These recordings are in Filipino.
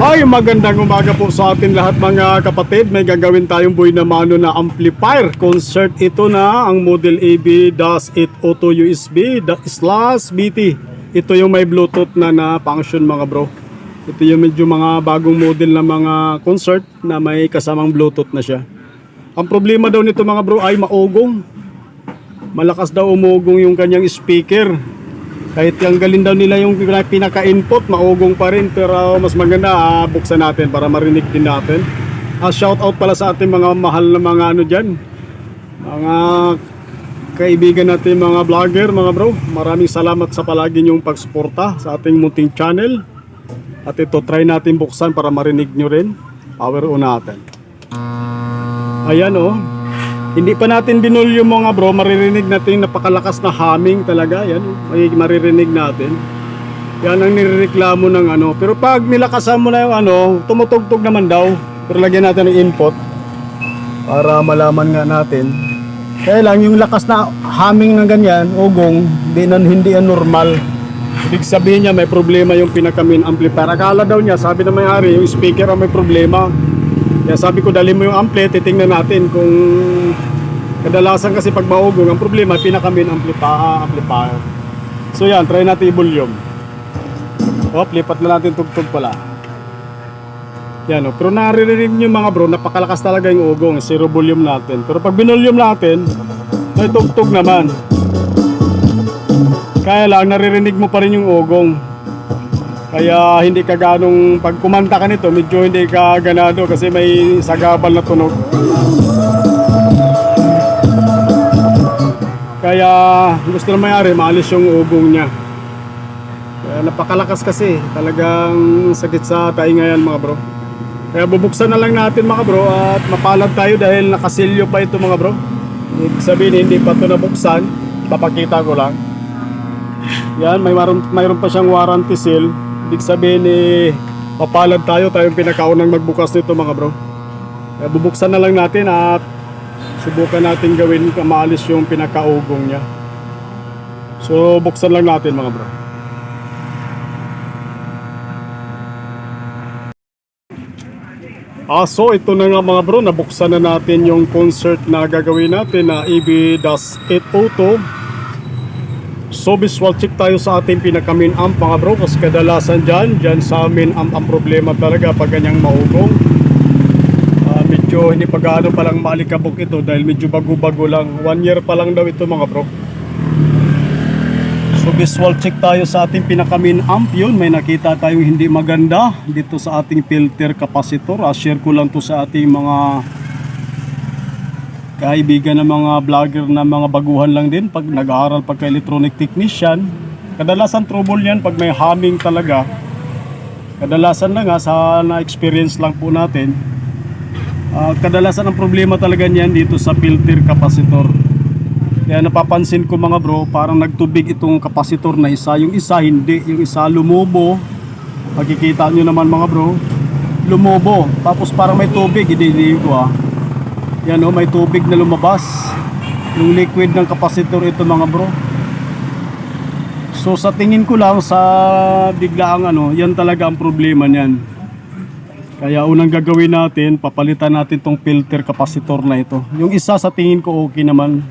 Ay, magandang umaga po sa atin lahat mga kapatid. May gagawin tayong buhay na mano na amplifier. Concert ito na ang model AB-802 USB/BT. Ito yung may Bluetooth na function mga bro. Ito yung medyo mga bagong model na mga concert na may kasamang Bluetooth na siya. Ang problema daw nito mga bro ay maugong. Malakas daw umugong yung kanyang speaker. Kahit tanggalin daw nila yung pinaka-input, maugong pa rin. Pero mas maganda, buksan natin para marinig din natin. Shout out pala sa ating mga mahal na mga ano dyan, mga kaibigan natin, mga vlogger, mga bro. Maraming salamat sa palagi nyong pagsuporta sa ating munting channel. At ito, try natin buksan para marinig nyo rin. Power on natin. Ayan oh. Hindi pa natin binulyum mga bro, maririnig natin yung napakalakas na humming talaga. Yan, may maririnig natin. Yan ang nireklamo ng ano. Pero pag nilakasan mo na yung ano, tumutugtog naman daw. Pero lagyan natin ng input para malaman nga natin. Kaya lang yung lakas na humming ng ganyan, ugong, hindi yan normal. Ibig sabihin niya may problema yung pinaka-main amplifier. Akala daw niya, sabi na may-ari, yung speaker ang may problema. Kaya sabi ko, dali mo yung ampli, titingnan natin kung kadalasan kasi pag maugong, ang problema pinaka-main amplifier. So yan, try natin i-volume. Lipat na natin tugtog pala. Yan o, pero naririnig nyo mga bro, napakalakas talaga yung ugong, zero volume natin. Pero pag binulyum natin, may tugtog naman. Kaya lang, naririnig mo pa rin yung ugong. Kaya hindi ka ganong, pag kumanta ka nito, medyo hindi ka ganado kasi may sagabal na tunog. Kaya gusto na may-ari, maalis yung ugong niya. Kaya napakalakas kasi, talagang sakit sa taingayan mga bro. Kaya bubuksan na lang natin mga bro at mapalad tayo dahil nakasilyo pa ito mga bro. Ibig sabihin hindi pa ito nabuksan, papakita ko lang. Yan, mayroon pa siyang warranty seal. Ibig sabihin mapalad tayong pinakaunang magbukas nito mga bro. Kaya bubuksan na lang natin at subukan natin gawin maalis yung pinakaugong niya. So buksan lang natin mga bro. So ito na nga mga bro, nabuksan na natin yung concert na gagawin natin na AB-802. So visual check tayo sa ating pinaka-main amp mga bro. Kasi kadalasan dyan sa main amp ang problema talaga pag ganyang maugong. Medyo hindi pa gaano palang maalikabok ito dahil medyo bago-bago lang. 1 year pa lang daw ito mga bro. So visual check tayo sa ating pinaka-main amp. Yun, may nakita tayong hindi maganda dito sa ating filter capacitor. Share ko lang to sa ating mga kaibigan ng mga vlogger na mga baguhan lang din pag nag-aaral pagka-electronic technician. Kadalasan trouble yan pag may humming talaga. Kadalasan na nga sa na-experience lang po natin. Kadalasan ang problema talaga niyan dito sa filter capacitor. Kaya napapansin ko mga bro, parang nagtubig itong capacitor na isa. Yung isa hindi, yung isa lumubo. Makikita nyo naman mga bro, lumubo. Tapos parang may tubig, hindi ko yan o, may tubig na lumabas. Yung liquid ng capacitor ito mga bro. So sa tingin ko lang sa biglaang yan talaga ang problema niyan. Kaya unang gagawin natin, papalitan natin tong filter capacitor na ito. Yung isa sa tingin ko okay naman.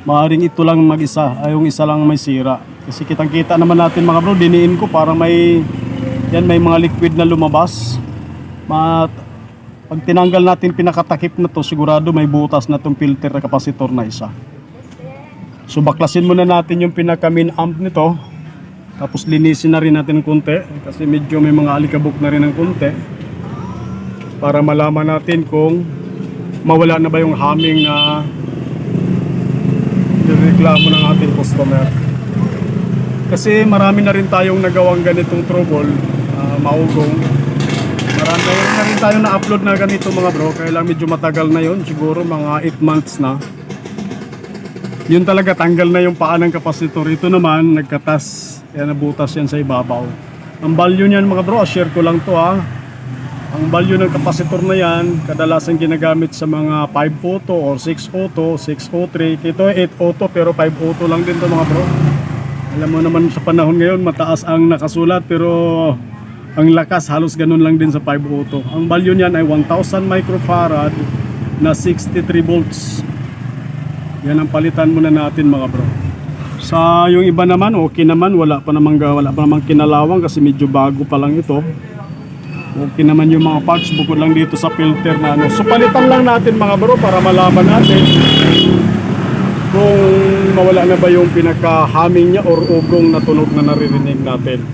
Maaaring ito lang mag-isa, yung isa lang may sira. Kasi kitang kita naman natin mga bro, diniin ko parang may mga liquid na lumabas. Pag tinanggal natin pinakatakip na to, sigurado may butas na tong filter na capacitor na isa. So baklasin muna natin yung pinaka-main amp nito. Tapos linisin na rin natin konti kasi medyo may mga alikabok na rin ng konti. Para malaman natin kung mawala na ba yung humming na nireklamo ng ating customer. Kasi marami na rin tayong nagawang ganitong trouble, maugong. Marami na rin tayo na-upload na ganito mga bro. Kaya lang medyo matagal na yon, siguro mga 8 months na. Yun talaga, tanggal na yung paa ng capacitor. Ito naman, nagkatas. Kaya nabutas yan sa ibabaw. Ang value niyan mga bro, share ko lang to Ang value ng capacitor na yan, kadalasan ginagamit sa mga 5 auto or 6 auto, 6 O3. Ito 8 auto pero 5 auto lang din to mga bro. Alam mo naman sa panahon ngayon, mataas ang nakasulat pero Ang lakas halos ganun lang din sa 5 auto. Ang value niyan ay 1000 microfarad na 63 volts. Yan ang palitan muna natin mga bro. Sa yung iba naman okay naman, wala pa namang kinalawang kasi medyo bago pa lang ito. Okay naman yung mga parts bukod lang dito sa filter na ano. So palitan lang natin mga bro para malaman natin kung mawala na ba yung pinaka-humming niya or ugong na tunog na naririnig natin.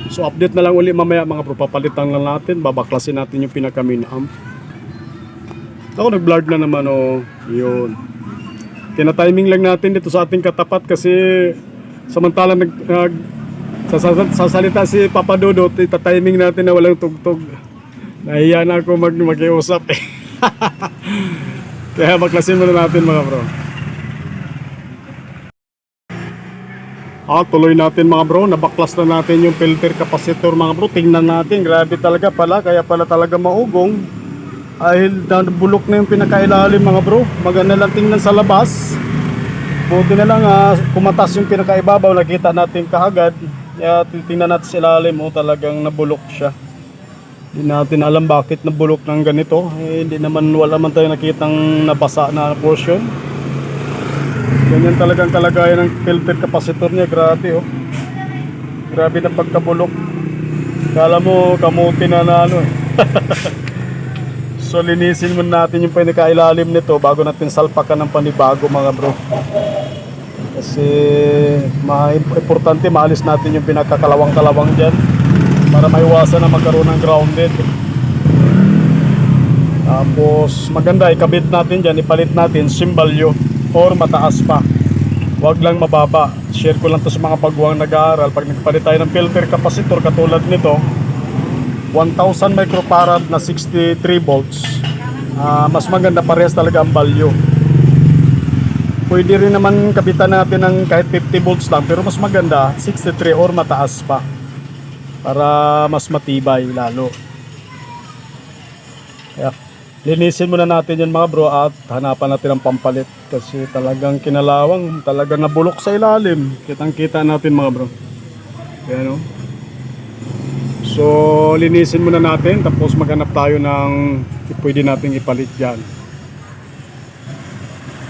So update na lang uli mamaya mga bro, papalitan lang natin, babaklasin natin yung pinaka-main amp. Ako nag-blurred na naman oh, yun. Tina-timing lang natin dito sa ating katapat kasi samantalang sasalita si Papa Dodot, ita-timing natin na walang tugtog. Nahiya na ako mag-iusap eh. Kaya baklasin muna natin mga bro. Tuloy natin mga bro, nabaklas na natin yung filter capacitor mga bro. Tingnan natin, grabe talaga pala, kaya pala talaga maugong. Ay bulok na yung pinakailalim mga bro. Maganda lang tingnan sa labas. Buti na lang kumatas yung pinakaibabaw, nakita natin kaagad. Kaya tingnan natin sa ilalim, talagang nabulok siya. Hindi natin alam bakit nabulok ng ganito. Hindi naman, wala man tayo nakitang nabasa na portion. Ganyan talagang kalagayan ng filter capacitor niya, grabe oh. Grabe na pagkabulok. Kala mo kamuti na ano eh. So linisin muna natin yung pinakailalim nito bago natin salpakan ng panibago mga bro. Kasi importante maalis natin yung pinakakalawang-kalawang dyan para maiwasan na magkaroon ng grounded. Tapos maganda ikabit natin dyan, ipalit natin simbalyo or mataas pa, wag lang mababa. Share ko lang to sa mga baguang nag-aaral. Pag nagpalit tayo ng filter capacitor katulad nito 1000 microfarad na 63 volts, mas maganda, parehas talaga ang value. Pwede rin naman kabitan natin ng kahit 50 volts lang, pero mas maganda 63 or mataas pa para mas matibay lalo. Kaya linisin muna natin yan mga bro at hanapan natin ang pampalit kasi talagang kinalawang, talagang nabulok sa ilalim. Kitang kita natin mga bro. Ayan o. So linisin muna natin tapos maghanap tayo ng pwede nating ipalit dyan.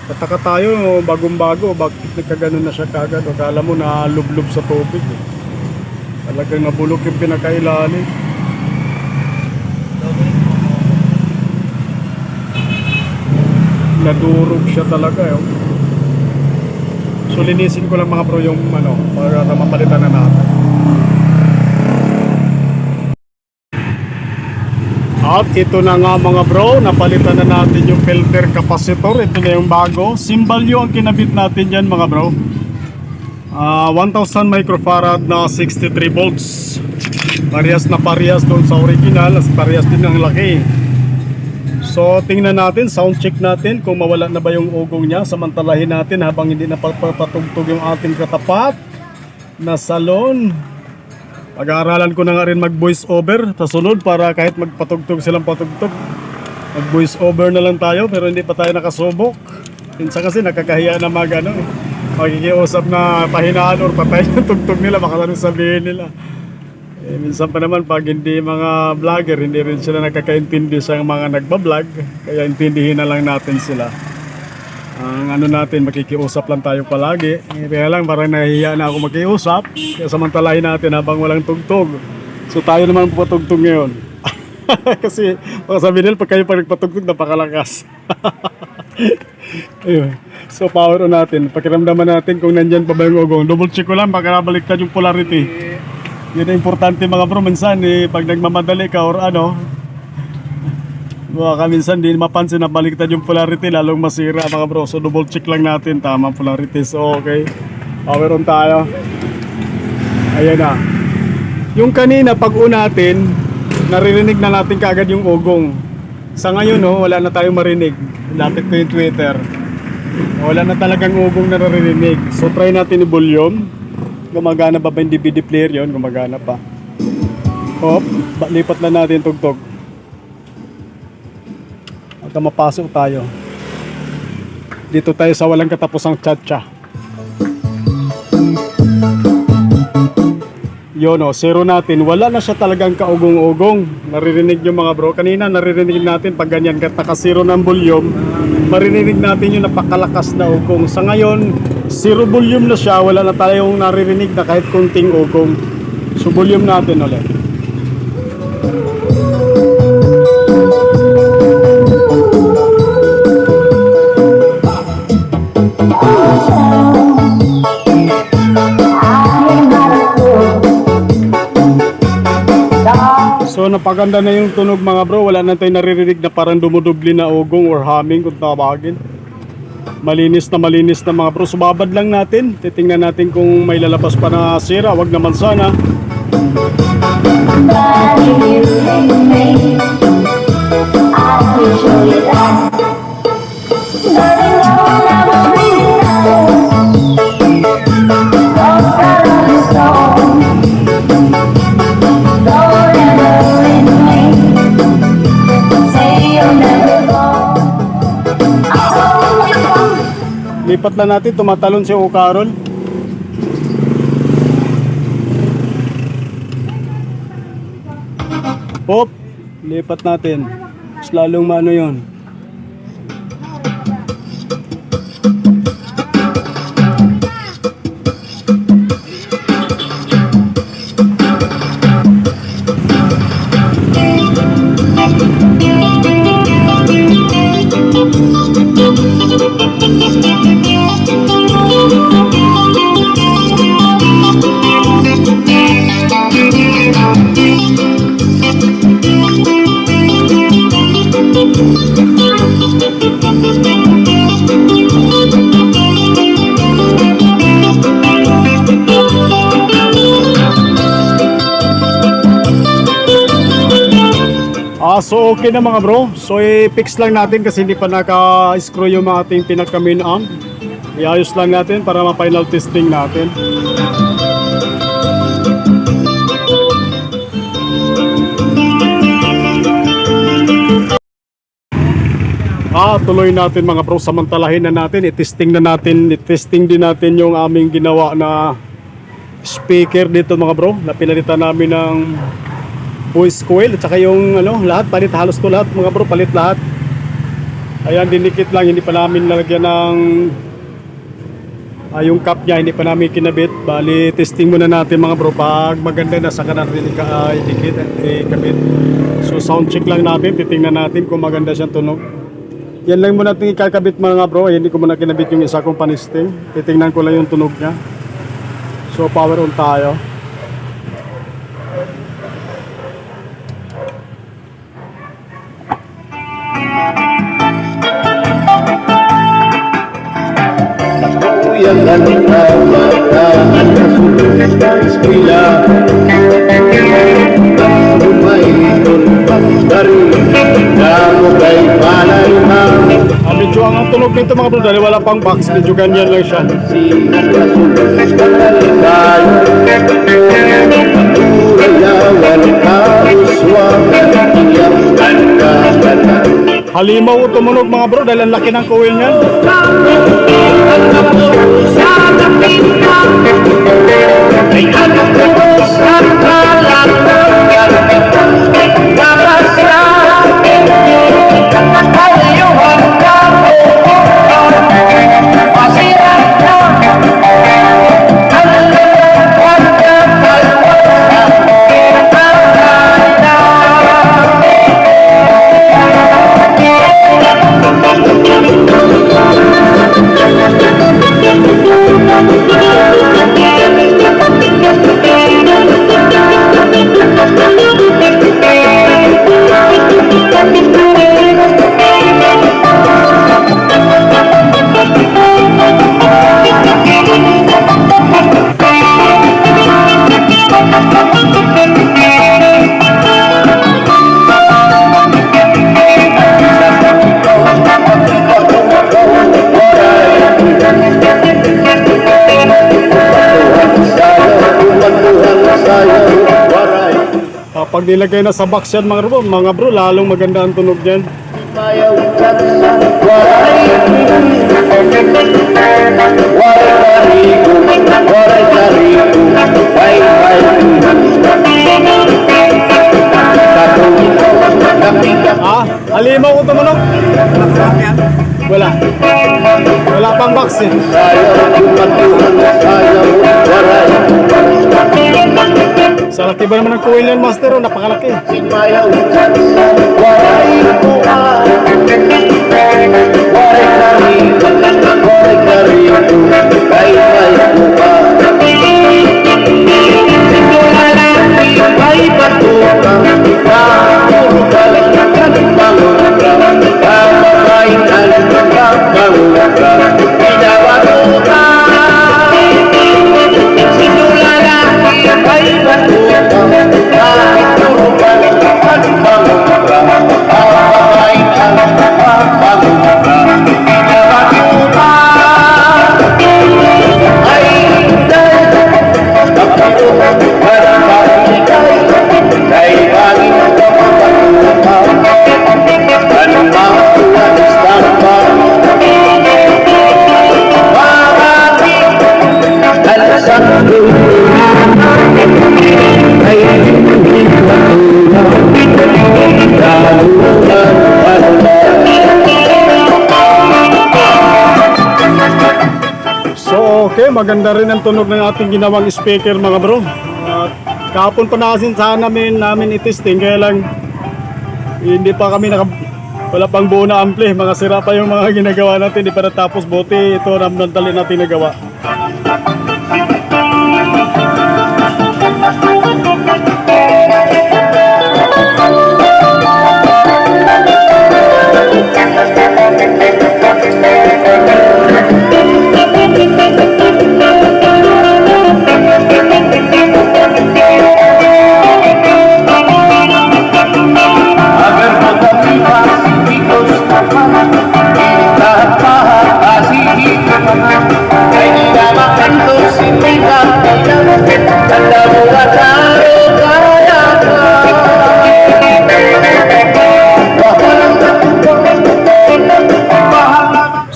Kataka tayo, bagong-bago, bakit nagkaganon na siya kagad? O kala mo na lublob sa tubig eh. Talagang nabulok yung pinakailalim. Nadurog siya talaga eh. So linisin ko lang mga bro yung para mapalitan na natin. At ito na nga mga bro, napalitan na natin yung filter capacitor. Ito na yung bago. Simbalyo ang kinabit natin dyan mga bro. 1000 microfarad na 63 volts. Parehas na parehas doon sa original, parehas din ang laki. So tingnan natin, sound check natin kung mawala na ba yung ugong niya. Samantalahin natin habang hindi na patugtog yung ating katapat na salon. Pag-aaralan ko na nga rin mag voice over sa sunod para kahit magpatugtog silang patugtog, mag voice over na lang tayo, pero hindi pa tayo nakasubok. Minsan kasi nakakahiya na makikiusap na pahinaan or patay yung tugtog nila, baka lang sabihin nila. Minsan pa naman pag hindi mga vlogger, hindi rin sila nakakaintindi sa mga nagbablog, kaya intindihin na lang natin sila. Ang natin, makikiusap lang tayo palagi. Kaya lang parang nahihiya na ako makiusap, kaya samantalahin natin habang walang tugtog. So tayo naman patugtog ngayon. Kasi baka sabihin nila pag kayo pa nagpatugtog, napakalakas. Ayun. So power on natin, pakiramdaman natin kung nandyan pa ba yung ugong. Double check ko lang, baka nabaliktad yung polarity. Yun ang importante mga bro, minsan pag nagmamadali ka or baka minsan di mapansin na baliktad yung polarity, lalong masira mga bro. So double check lang natin, tama polarity. So okay, power on tayo. Ayan na. Yung kanina pag natin, naririnig na natin kaagad yung ugong. Sa ngayon wala na tayong marinig. Lapit ko yung Twitter, wala na talagang ugong na naririnig. So try natin i-volume. Gumagana ba yung DVD player yun? Gumagana pa. Hop, lipat na natin tugtog. At mapasok tayo. Dito tayo sa walang katapusang cha-cha. Yun o, zero natin. Wala na siya talagang kaugong-ugong. Naririnig nyo mga bro. Kanina naririnig natin pag ganyan naka-zero ng volume. Maririnig natin yung napakalakas na ugong. Sa ngayon, zero volume na siya. Wala na tayong naririnig na kahit kunting ugong. So volume natin ulit. So napaganda na yung tunog mga bro. Wala na tayong naririnig na parang dumudubli na ugong or humming kung tawagin. Malinis na mga bro. So babad lang natin. Titingnan natin kung may lalabas pa na sira. Wag naman sana. Lipat na natin, tumatalon si Carol. Hop, lipat natin. Mas lalong mano yun. So okay na mga bro. So i-fix lang natin kasi hindi pa naka-screw yung mga ating pinaka-main amp. Iayos lang natin para ma-final testing natin. Tuloy natin mga bro. Samantalahin na natin. I-testing din natin yung aming ginawa na speaker dito mga bro. Na pinalitan namin ng voice coil at saka yung lahat palit, halos to lahat mga bro, palit lahat. Ayan, dinikit lang, hindi pa namin nalagyan ng yung cap nya, hindi pa namin kinabit. Bali, testing muna natin mga bro. Pag maganda na saka natin idikit at ikabit. So sound check lang natin, titingnan natin kung maganda siyang tunog. Yan lang muna natin ikakabit mga bro. Ayan, hindi ko muna kinabit yung isa kong panisting. Titingnan ko lang yung tunog nya. So power on tayo. Yang matamaan kasulong sa eskwela Lumayton pagdari Namugay panayman Medyo ang tunog nito mga bro dahil wala pang box, medyo ganyan lang siya. Sinasulong sa kalikay Maturayawan kauswang Iyang kanda-kanda Halimaw tumunog mga bro dahil ang laki ng coil niyan. Pag nilagay na sa box yan mga bro, lalong maganda ang tunog yan. Mayaw ka sa waray waray karigo, ay Ah, halimaw ko tumanong. Wala. Wala pang box eh. sayaw kumatuhan, sayaw waray. Sa laki ba naman ng kuwil yan, master? Oh, napakalaki. Mayaw ka sa waray waray karigo, ay buka. Ay batuka, nakurugal, nagpangungra, kamakain, nagpangungra, pinabatuka. Sinulala, ay batuka, nakurugal, nagpangungra, kamakain, nagpangungra, pinabatuka. Ay dahil kapiro, parang paligay, dahil bagay na kapapatuka, anong makuha ng stampa. Maraming alasang lulo, ay hindi matulog, nalunan So, okay. Maganda rin ang tunog ng ating ginawang speaker, mga bro. At kahapon pa namin i-testing. Kaya lang, hindi pa kami wala pang buo na ampli. Mga sira pa yung mga ginagawa natin. Hindi pa natapos. Buti ito ramdali natin nagawa. agar pagkakita hitos naman, lahat mahakasi naman, ay di na makantos hindi ka kaya, tanda mo ka taro kaya ka.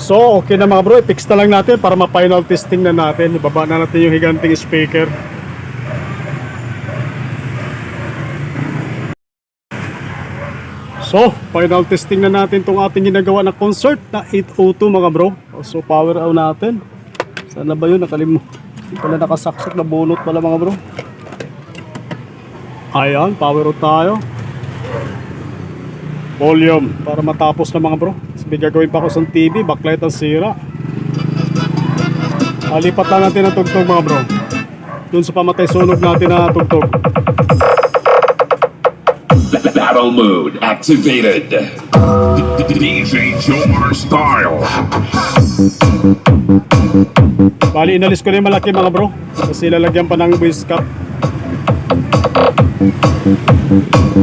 So, okay na mga bro. I-fix na lang natin para ma-final testing na natin. Ibaba na natin yung higanting speaker. So, final testing na natin itong ating ginagawa na concert na 802 mga bro. So, power out natin. Sana ba yun? Hindi pala nakasaksak na bunot pala mga bro. Ayan, power out tayo. Volume para matapos na mga bro. Sabi gagawin pa ako sa TV, backlight ang sira. Lipat lang natin ang tugtog mga bro. Dun sa pamatay sunog natin na tugtog. Battle mode activated. DJ Jomar style. Bali, inalis ko na yung malaki mga bro. Kasi lalagyan pa ng voice cap.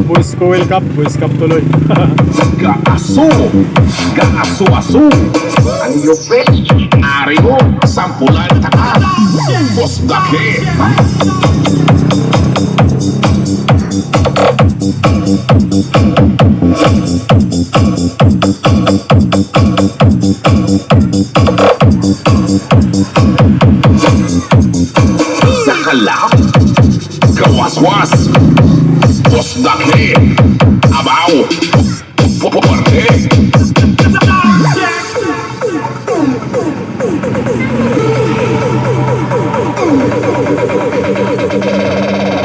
Voice coil cap, voice cap tuloy. Gaaso! Gaaso-aso! Ang yope! Ari mo! Sampulan taka! Boss Dake! Sa kalap! Gawas-was! Boss Dake! Abaw! Puporte!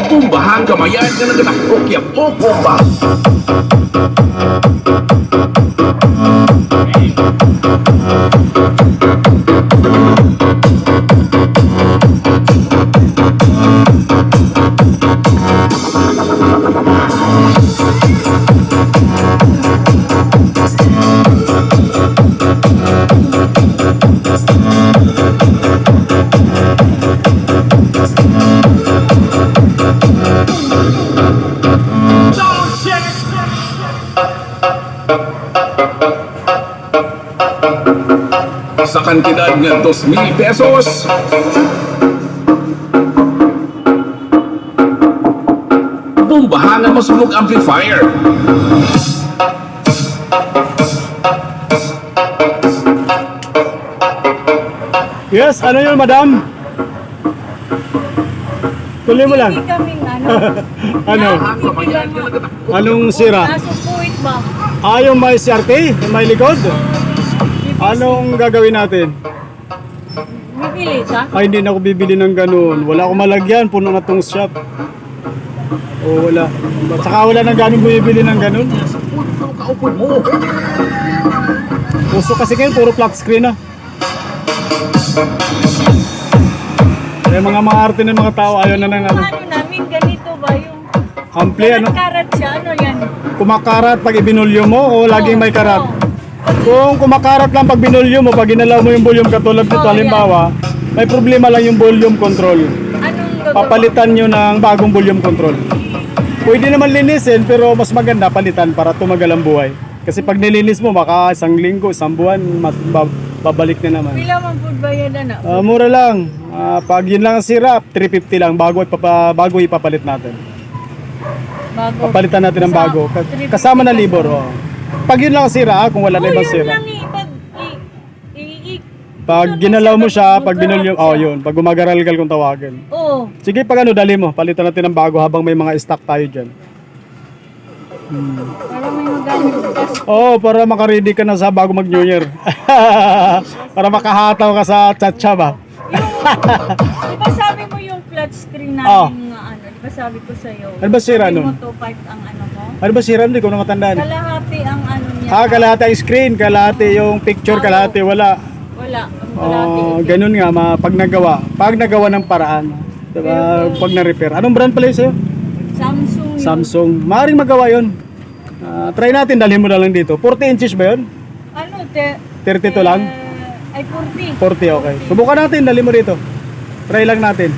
Pumbahan kamayan ka ng nakrokya po pumba! Sa kantidad ng 2,000 pesos. Bumbahan ang masunog amplifier. Yes, ano yun, madam? Tuloy mo lang. Hindi kaming ano. Ano? Kamayan ka na. Anong sira? Kaso puwit ba? Yung may CRT, yung may likod. Anong gagawin natin? Bibili ka? Ay, hindi na ako bibili ng ganun. Wala akong malagyan, puno na tong shop. O, wala. Saka wala nang ganun bumibili ng ganun. Kaupod mo. Puso kasi ngayon, puro flat screen na. Kaya mga arte ng mga tao, ayaw na ng ano. Ano namin, ganito ba yung... Ampli, ano? Karat siya, ano yan? Kumakarat pag ibinulyo mo o laging may karat? Kung kumakarat lang pag binulyo mo, pag ginalaw mo yung volume katulad nito, Oh, halimbawa, may problema lang yung volume control. Anong gagawin? Papalitan nyo ng bagong volume control. Pwede naman linisin, pero mas maganda palitan para tumagal ang buhay. Kasi pag nilinis mo, baka isang linggo, isang buwan, babalik na naman. Pila man food bayadan na? Mura lang. Pag yun lang ang sira, 350 lang bago ipapalit natin. Bago. Papalitan natin ng bago. Kasama na libor. Oh. Pag yun lang ang sira, kung wala na ibang yun sira. lang Pag ginalaw mo siya, pag binulyo, yun. Pag gumagaralgal kung tawagin. Oo. Sige, pag ano, dali mo. Palitan natin ng bago habang may mga stock tayo dyan. Para may magamit sa gas. Oo, para makaready ka na sa bago mag-New Year. Para makahataw ka sa tchatcha ba? Di ba sabi mo yung flat screen namin Ah. nga ano? Di ba sabi ko sa'yo? Ano ba sira Sabi nun? mo 2.5 ang ano mo? Ano ba sira? Hindi ko na matandaan. Kalahati ang ano niya. Kalahati ang screen, kalahati yung picture, kalahati wala. Wala. Ang kalahati. Ganun nga, pag nagawa ng paraan. Diba? Pag na-repair. Anong brand pala yun sa'yo? Samsung yun. Samsung. Maaaring magawa yun. Try natin, dalhin mo na lang dito. 40 inches ba yun? Ano? 32 lang? Ay, 40. 40, okay. Subukan natin, dalhin mo dito. Try lang natin.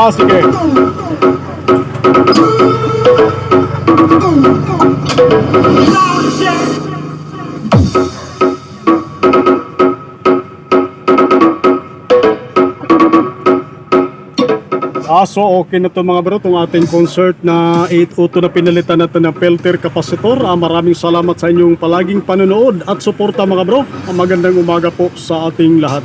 Sige. So okay na to mga bro, itong ating concert na 802 na pinalitan natin ng filter capacitor. Maraming salamat sa inyong palaging panonood at suporta mga bro. Magandang umaga po sa ating lahat.